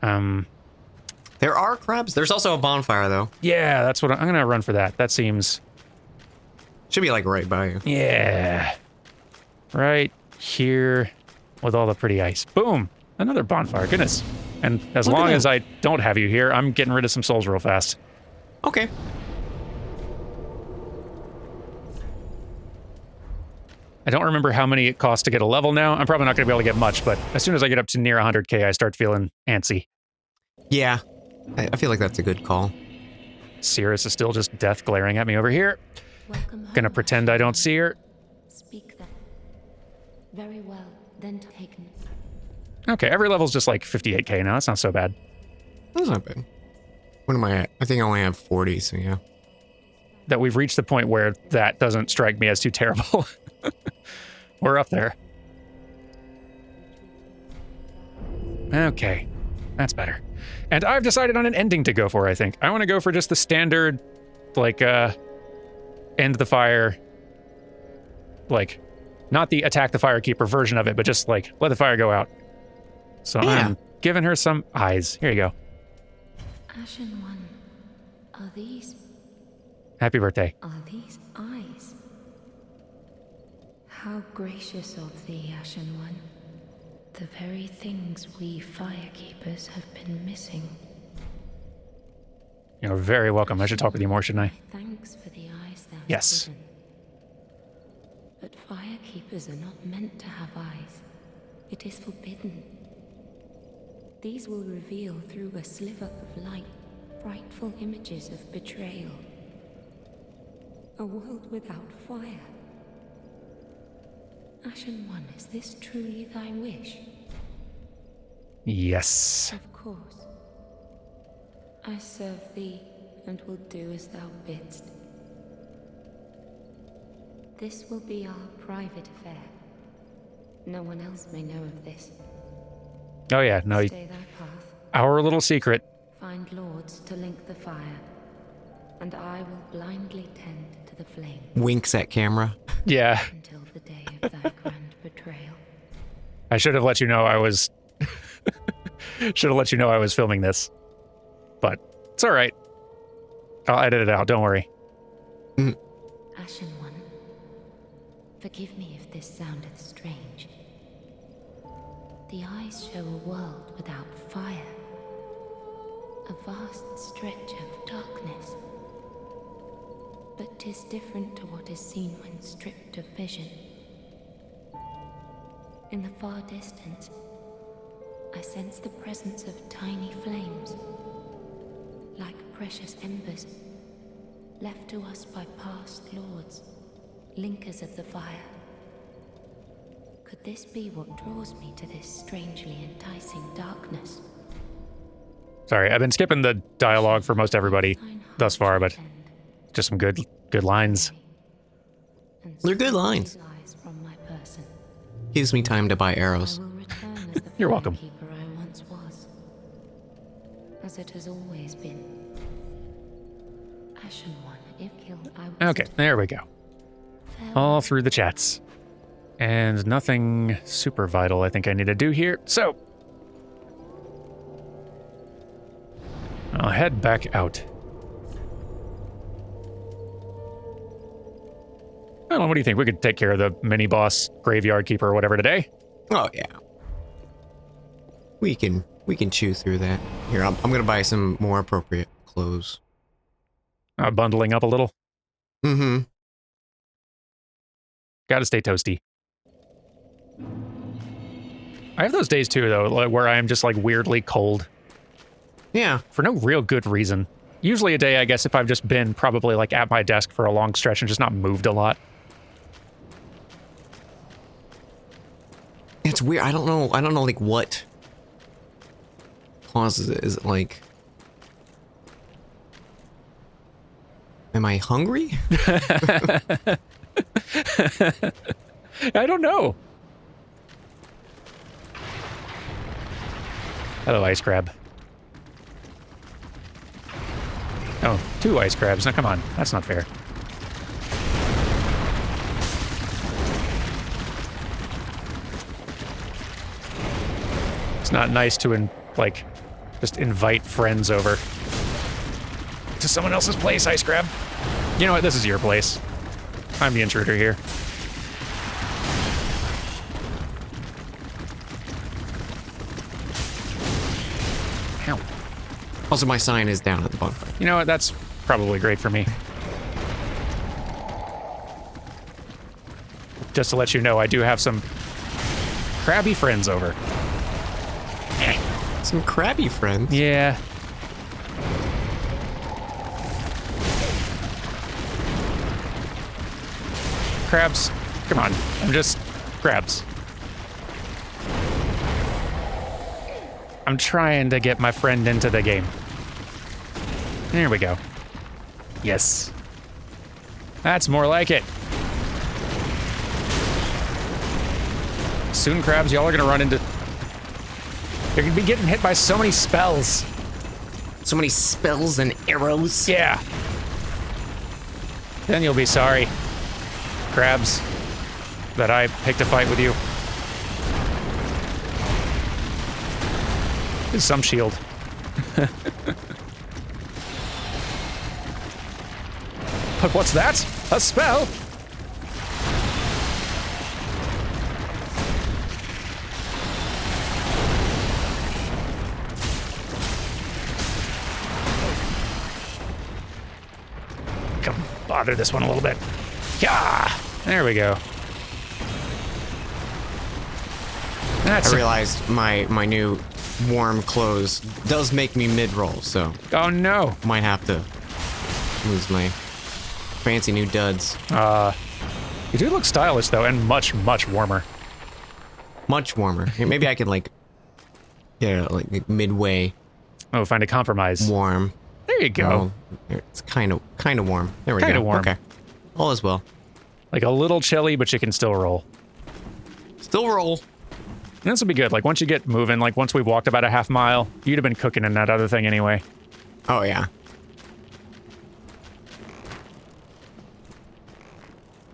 There are crabs. There's also a bonfire, though. Yeah, that's what I'm gonna run for that. That seems... Should be, like, right by you. Yeah. Right here with all the pretty ice. Boom. Another bonfire. Goodness. And as Look at long that. as I don't have you here, I'm getting rid of some souls real fast. Okay. I don't remember how many it costs to get a level now. I'm probably not going to be able to get much, but as soon as I get up to near 100k, I start feeling antsy. Yeah. I feel like that's a good call. Cirrus is still just death glaring at me over here. Welcome Gonna home. pretend I don't see her. Speak then. Very well, then taken. Okay, every level's just like 58k now. That's not so bad. That's not bad. What am I at? I think I only have 40, so yeah. That we've reached the point where that doesn't strike me as too terrible. We're up there. Okay, that's better. And I've decided on an ending to go for, I think. I want to go for just the standard, like, end the fire, like, not the attack the firekeeper version of it, but just, like, let the fire go out. So Yeah. I'm giving her some eyes. Here you go. Ashen One, are these Happy birthday. eyes? How gracious of thee, Ashen One. The very things we firekeepers have been missing. You're very welcome. I should talk with you more, shouldn't I? Thanks for the eyes thou hast Yes. given. But firekeepers are not meant to have eyes. It is forbidden. These will reveal through a sliver of light frightful images of betrayal. A world without fire. Ashen One, is this truly thy wish? Yes. Of course. I serve thee and will do as thou bidst. This will be our private affair. No one else may know of this. Oh yeah, no, Stay thy path. our little secret. Find lords to link the fire, and I will blindly tend to the flame Winks at camera. Yeah, until the day of thy grand betrayal. I should have let you know I was filming this. But it's all right. I'll edit it out, don't worry. Ashen One, forgive me if this soundeth strange. The eyes show a world without fire. A vast stretch of darkness. But 'tis different to what is seen when stripped of vision. In the far distance, I sense the presence of tiny flames, like precious embers, left to us by past lords, linkers of the fire. Could this be what draws me to this strangely enticing darkness? Sorry, I've been skipping the dialogue for most everybody thus far, but just some good lines. They're good lines. From my person. Gives me time to buy arrows. I will return as the You're welcome. keeper I once was, as it has always been. Ashen One, if killed, I will. Okay, there we go. All through the chats. And nothing super vital I think I need to do here, so I'll head back out. I don't know, what do you think? We could take care of the mini-boss, graveyard keeper, or whatever today? Oh yeah. We can chew through that. Here, I'm gonna buy some more appropriate clothes. Bundling up a little. Mm-hmm. Gotta stay toasty. I have those days too, though, like, where I'm just like weirdly cold Yeah. for no real good reason. Usually a day, I guess, if I've just been probably like at my desk for a long stretch and just not moved a lot. It's weird. I don't know like what causes it. Is it like, am I hungry? I don't know. Hello, ice crab. Oh, 2 ice crabs. Now, come on. That's not fair. It's not nice to, just invite friends over to someone else's place, ice crab. You know what? This is your place. I'm the intruder here. Ow. Also, my sign is down at the bonfire. You know what? That's probably great for me. Just to let you know, I do have some crabby friends over. Some crabby friends. Yeah. Crabs. Come on. I'm just crabs. I'm trying to get my friend into the game. There we go. Yes. That's more like it. Soon, crabs, y'all are gonna run into... You're gonna be getting hit by so many spells. So many spells and arrows. Yeah. Then you'll be sorry, crabs, that I picked a fight with you. There's some shield. But what's that? A spell? Come bother this one a little bit. Yeah, there we go. I realized my new warm clothes does make me mid-roll, so Oh no. might have to lose my fancy new duds. You do look stylish though, and much, much warmer. Much warmer. Hey, maybe I can like, yeah, like midway Oh, find a compromise. warm. There you go. Oh, it's kind of warm. There we go. Kinda warm. Okay. All is well. Like a little chilly, but you can still roll. Still roll. And this will be good. Like once you get moving, like once we walked about a half mile, you'd have been cooking in that other thing anyway. Oh yeah.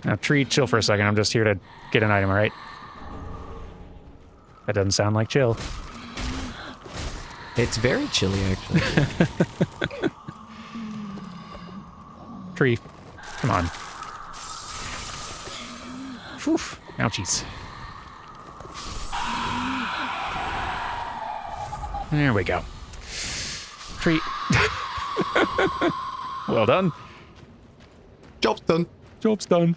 Now, Tree, chill for a second. I'm just here to get an item, all right? That doesn't sound like chill. It's very chilly actually. Tree, come on. Whew. Ouchies. There we go. Tree. Well done. Job's done. Job's done.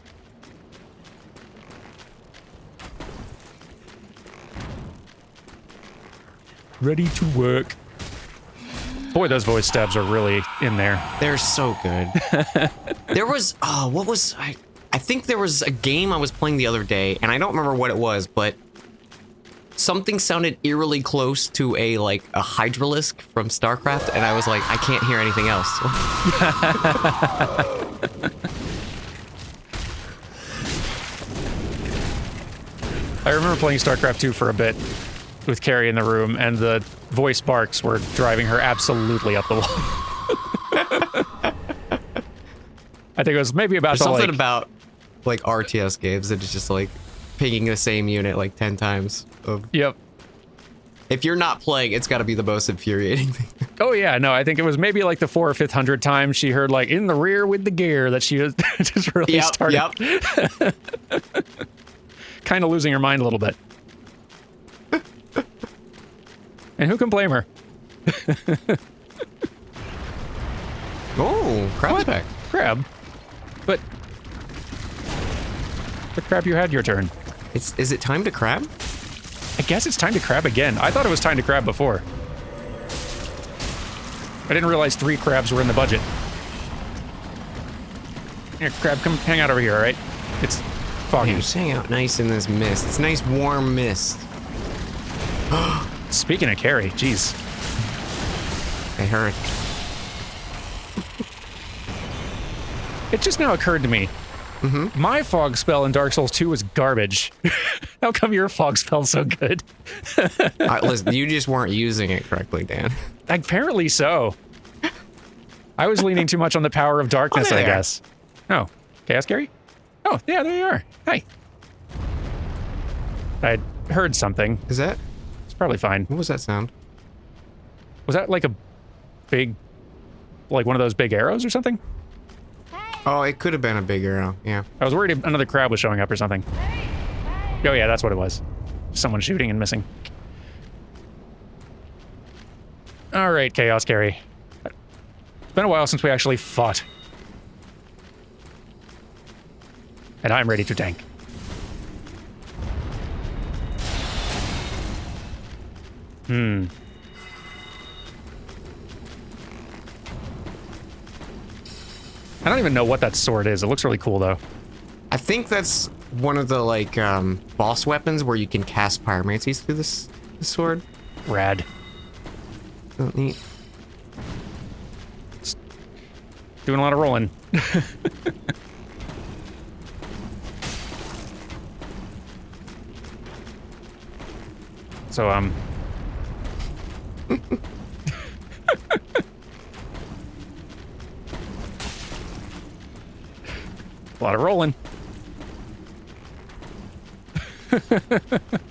Ready to work. Boy, those voice stabs are really in there. They're so good. There was, what was, I think there was a game I was playing the other day, and I don't remember what it was, but something sounded eerily close to a hydralisk from StarCraft, and I was like, I can't hear anything else. I remember playing StarCraft 2 for a bit with Carrie in the room, and the voice barks were driving her absolutely up the wall. I think it was maybe about There's the, something like, about RTS games that is just like pinging the same unit like 10 times. Yep. If you're not playing, it's got to be the most infuriating thing. Oh yeah, no, I think it was maybe like the 400th or 500th time she heard like in the rear with the gear that she just really started. Yep. Kind of losing her mind a little bit. And who can blame her? Oh, crab's back. Crab. But Crab, you had your turn. Is it time to crab? I guess it's time to crab again. I thought it was time to crab before. I didn't realize 3 crabs were in the budget. Here, Crab, come hang out over here, all right? It's foggy. Yeah, just hang out nice in this mist. It's nice warm mist. Speaking of Carrie, jeez. I heard. It just now occurred to me. My fog spell in Dark Souls 2 was garbage. How come your fog spell's so good? Listen, you just weren't using it correctly, Dan. Apparently so. I was leaning too much on the power of darkness, there I they are. guess. Oh, Chaos Carrie? Oh, yeah, there you are. Hi. I heard something. Is that? It's probably fine. What was that sound? Was that like a big, like one of those big arrows or something? Oh, it could have been a big arrow. Yeah. I was worried another crab was showing up or something. Oh yeah, that's what it was. Someone shooting and missing. All right, Chaos Carrie. It's been a while since we actually fought. And I'm ready to tank. I don't even know what that sword is. It looks really cool, though. I think that's one of the boss weapons where you can cast pyromancies through this sword. Rad. Oh, neat. Doing a lot of rolling. So, a lot of rolling.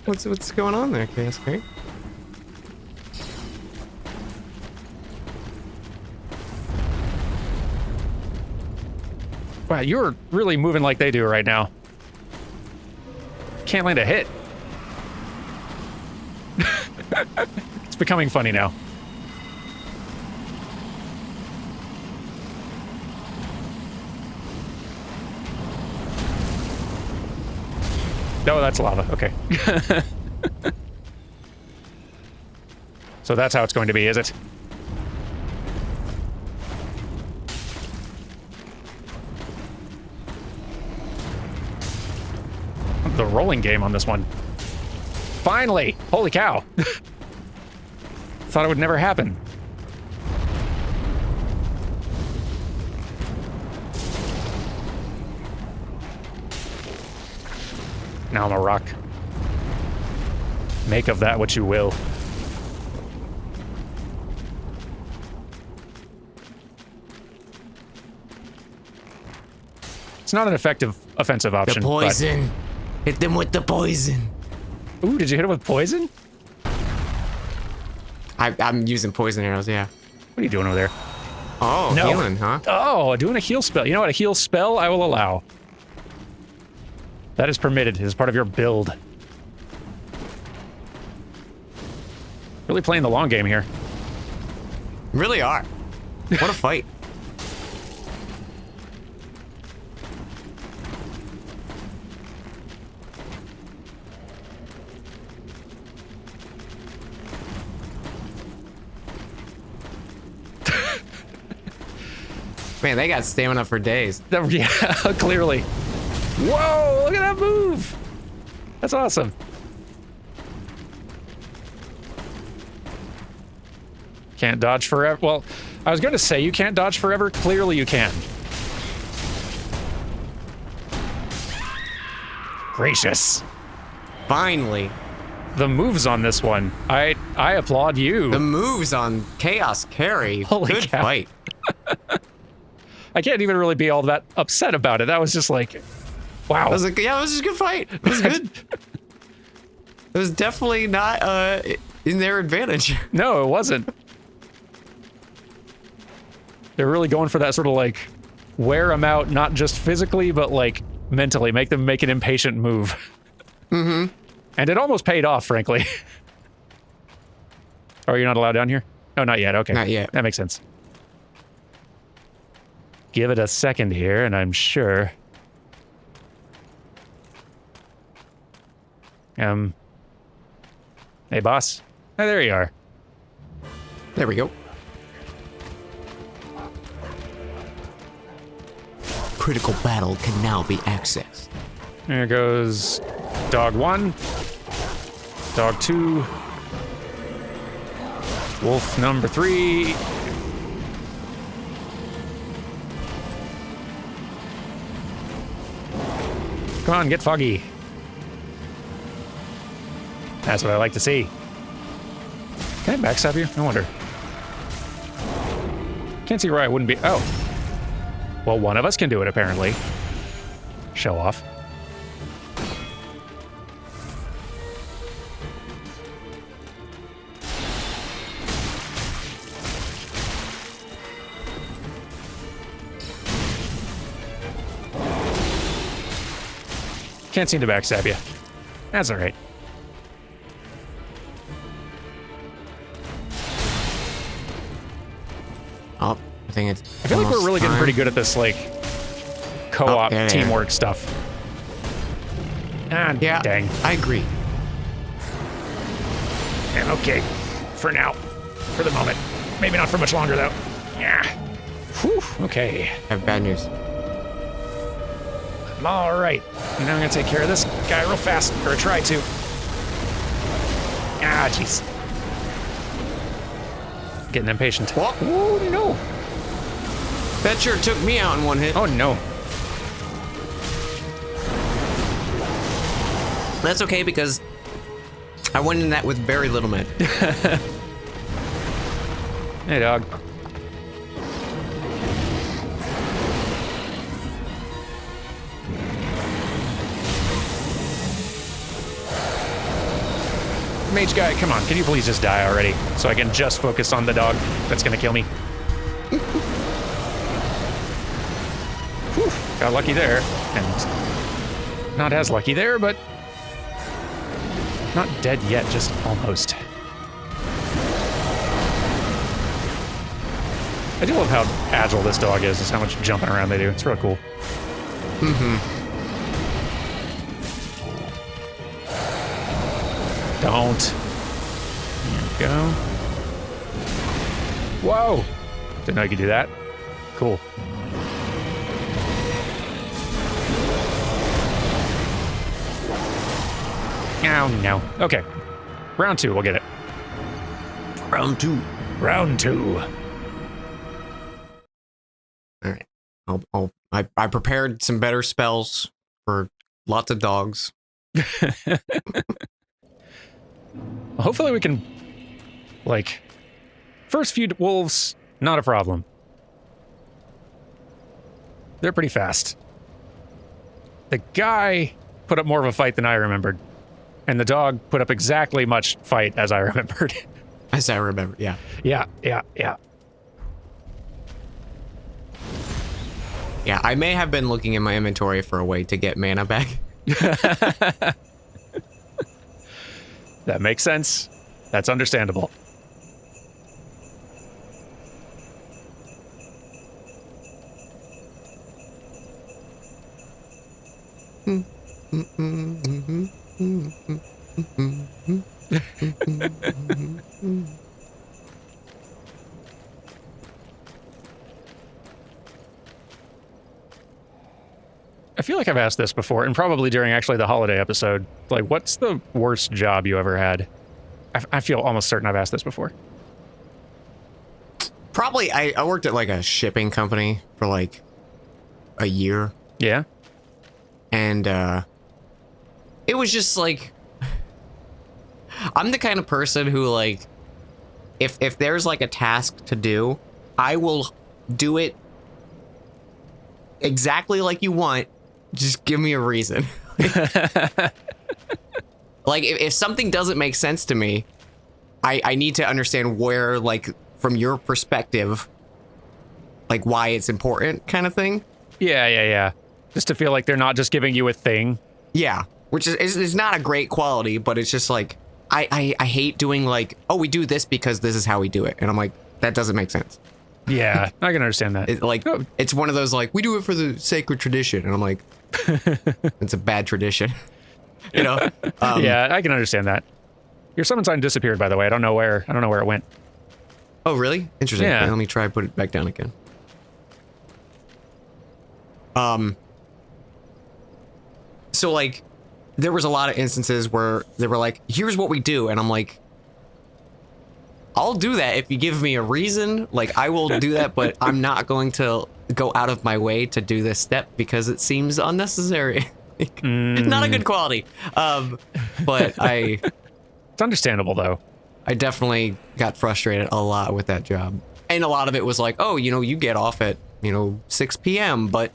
What's going on there, Chaos Carrie? Wow, you're really moving like they do right now. Can't land a hit. It's becoming funny now. No, that's lava. Okay. So that's how it's going to be, is it? The rolling game on this one. Finally! Holy cow! Thought it would never happen. Now I'm a rock. Make of that what you will. It's not an effective offensive option. The poison. Hit them with the poison. Ooh, did you hit it with poison? I'm using poison arrows, yeah. What are you doing over there? Oh, No. healing, huh? Oh, doing a heal spell. You know what? A heal spell I will allow. That is permitted as part of your build. Really playing the long game here. Really are. What a fight. Man, they got stamina for days. Yeah, clearly. Whoa, look at that move. That's awesome. Can't dodge forever. Well, I was going to say you can't dodge forever. Clearly you can. Gracious. Finally. The moves on this one. I applaud you. The moves on Chaos Carrie. Holy Good cow. fight. I can't even really be all that upset about it. That was just like, wow. I was like, yeah, it was just a good fight. It was good. It was definitely not in their advantage. No, it wasn't. They're really going for that sort of like wear them out, not just physically, but like mentally, make them make an impatient move. Mm-hmm. And it almost paid off, frankly. Oh, you're not allowed down here? No, not yet. Okay. Not yet. That makes sense. Give it a second here, and I'm sure. Hey, boss. Hey, there you are. There we go. Critical battle can now be accessed. There goes dog 1, dog 2, wolf number 3. Come on, get foggy. That's what I like to see. Can I backstab you? I wonder. Can't see where I wouldn't be. Oh. Well, one of us can do it, apparently. Show off. Can't seem to backstab you. That's all right. Oh, I think it's. I feel like we're really getting pretty good at this, like, co-op yeah. teamwork stuff. Ah, Yeah, dang. I agree. And okay, for now. For the moment. Maybe not for much longer, though. Yeah. Whew, okay. I have bad news. All right. Now I'm gonna take care of this guy real fast, or try to. Ah, jeez. Getting impatient. What? Oh, no. That sure took me out in one hit. Oh, no. That's okay because I went in that with very little med. Hey, dog. Mage guy, come on, can you please just die already? So I can just focus on the dog that's gonna kill me. Whew, got lucky there. And not as lucky there, but not dead yet, just almost. I do love how agile this dog is, just how much jumping around they do. It's real cool. Mm-hmm. Don't. There we go. Whoa! Didn't know you could do that. Cool. Oh, no. Okay. Round 2, we'll get it. Round 2. Round 2. All right. I prepared some better spells for lots of dogs. Hopefully we can, like, first few wolves, not a problem. They're pretty fast. The guy put up more of a fight than I remembered. And the dog put up exactly much fight as I remembered. As I remember, yeah. Yeah. Yeah, I may have been looking in my inventory for a way to get mana back. That makes sense. That's understandable. I feel like I've asked this before, and probably during actually the holiday episode. Like, what's the worst job you ever had? I feel almost certain I've asked this before. Probably, I worked at like a shipping company for like a year. Yeah? And it was just like, I'm the kind of person who like, if there's like a task to do, I will do it exactly like you want. Just give me a reason. Like, if something doesn't make sense to me, I need to understand where, like, from your perspective, like, why it's important kind of thing. Yeah. Just to feel like they're not just giving you a thing. Yeah, which is not a great quality, but it's just like, I hate doing like, oh, we do this because this is how we do it. And I'm like, that doesn't make sense. Yeah, I can understand that. It's one of those like, we do it for the sacred tradition. And I'm like, it's a bad tradition. You know? Yeah, I can understand that. Your summon sign disappeared, by the way. I don't know where it went. Oh, really? Interesting. Yeah. Okay, let me try to put it back down again. So like, there was a lot of instances where they were like, here's what we do. And I'm like, I'll do that if you give me a reason. Like, I will do that, but I'm not going to go out of my way to do this step because it seems unnecessary. Not a good quality. But It's understandable, though. I definitely got frustrated a lot with that job. And a lot of it was like, oh, you know, you get off at, 6 p.m., but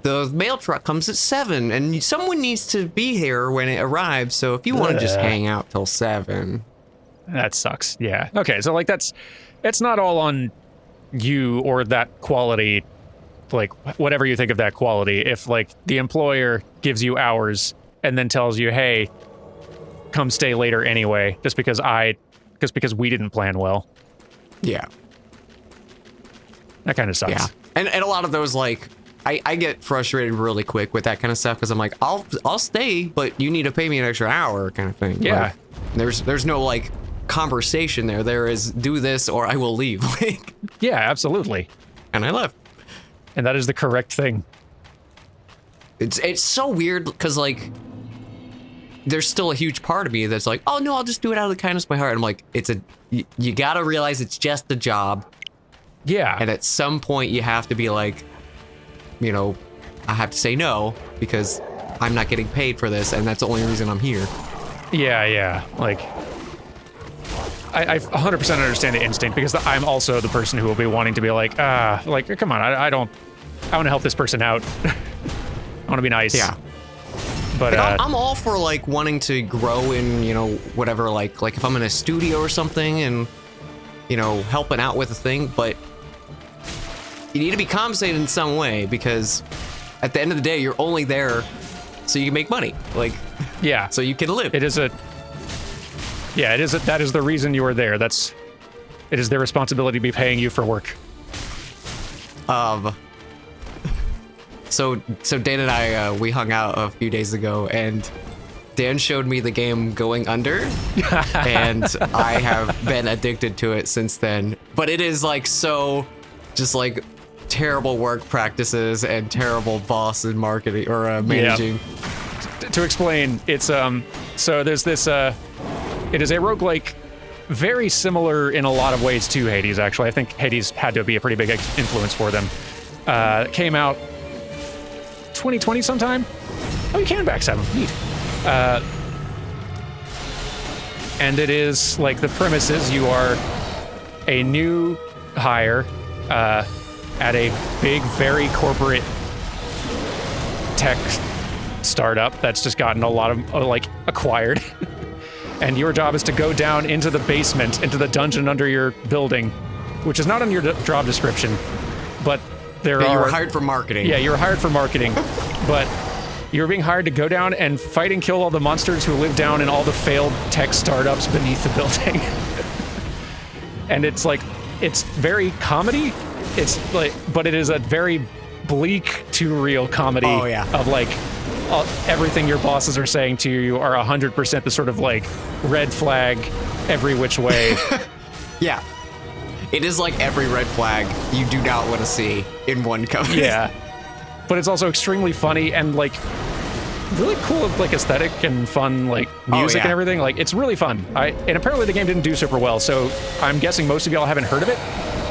the mail truck comes at 7, and someone needs to be here when it arrives. So if you want to just hang out till 7. That sucks. Yeah. Okay, so like it's not all on you or that quality, like whatever you think of that quality. If like the employer gives you hours and then tells you, hey, come stay later anyway, just because we didn't plan well. Yeah. That kind of sucks. Yeah. And a lot of those, like, I get frustrated really quick with that kind of stuff because I'm like, I'll stay, but you need to pay me an extra hour kind of thing. Yeah. Like, there's no like conversation there. There is do this or I will leave. Like, Yeah, absolutely. and I left. And that is the correct thing. It's so weird because like there's still a huge part of me that's like, oh no, I'll just do it out of the kindness of my heart. I'm like, you gotta realize it's just a job. Yeah. And at some point you have to be like, I have to say no because I'm not getting paid for this and that's the only reason I'm here. Yeah. Like, I 100% understand the instinct because I'm also the person who will be wanting to be like, come on, I want to help this person out. I want to be nice. Yeah. But like, I'm all for like wanting to grow in, whatever, like if I'm in a studio or something and, helping out with a thing, but you need to be compensated in some way because at the end of the day, you're only there so you can make money. Like, yeah. So you can live. That is the reason you are there. It is their responsibility to be paying you for work. So Dan and I, we hung out a few days ago and Dan showed me the game Going Under, and I have been addicted to it since then. But it is like so, just like terrible work practices and terrible boss and marketing or managing. To explain, it's so there's this it is a roguelike very similar in a lot of ways to Hades, actually. I think Hades had to be a pretty big influence for them. It came out 2020 sometime. Oh, you can backstab them. Neat. And it is like the premise is you are a new hire at a big, very corporate tech startup that's just gotten a lot of like acquired. And your job is to go down into the basement, into the dungeon under your building, which is not on your job description, but there are... You were hired for marketing. Yeah, you were hired for marketing, but you're being hired to go down and fight and kill all the monsters who live down in all the failed tech startups beneath the building. And it's like, it's very comedy. It's like, but it is a very bleak to real comedy of like, everything your bosses are saying to you are 100% the sort of like red flag every which way. Yeah. It is like every red flag you do not want to see in one company. Yeah. But it's also extremely funny and like really cool like aesthetic and fun like music and everything. Like it's really fun. And apparently the game didn't do super well, so I'm guessing most of y'all haven't heard of it.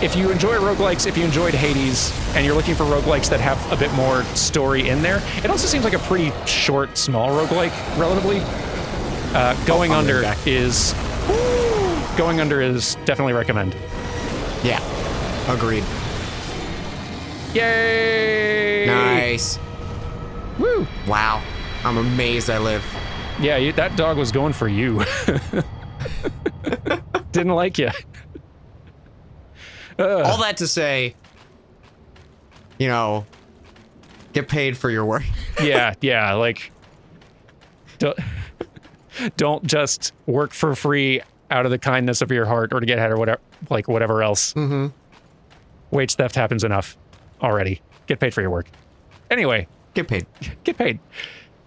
If you enjoy roguelikes, if you enjoyed Hades, and you're looking for roguelikes that have a bit more story in there, it also seems like a pretty short, small roguelike, relatively. Going Under is definitely recommend. Yeah, agreed. Yay! Nice. Woo! Wow, I'm amazed I lived. Yeah, that dog was going for you. Didn't like you. All that to say, you know, get paid for your work. Yeah, like, don't just work for free out of the kindness of your heart or to get ahead or whatever else. Mm-hmm. Wage theft happens enough already. Get paid for your work. Anyway. Get paid. Get paid.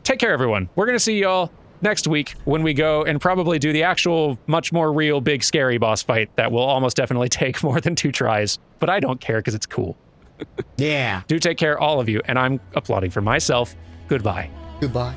Take care, everyone. We're going to see y'all next week when we go and probably do the actual, much more real, big, scary boss fight that will almost definitely take more than 2 tries. But I don't care because it's cool. Yeah. Do take care, all of you. And I'm applauding for myself. Goodbye. Goodbye.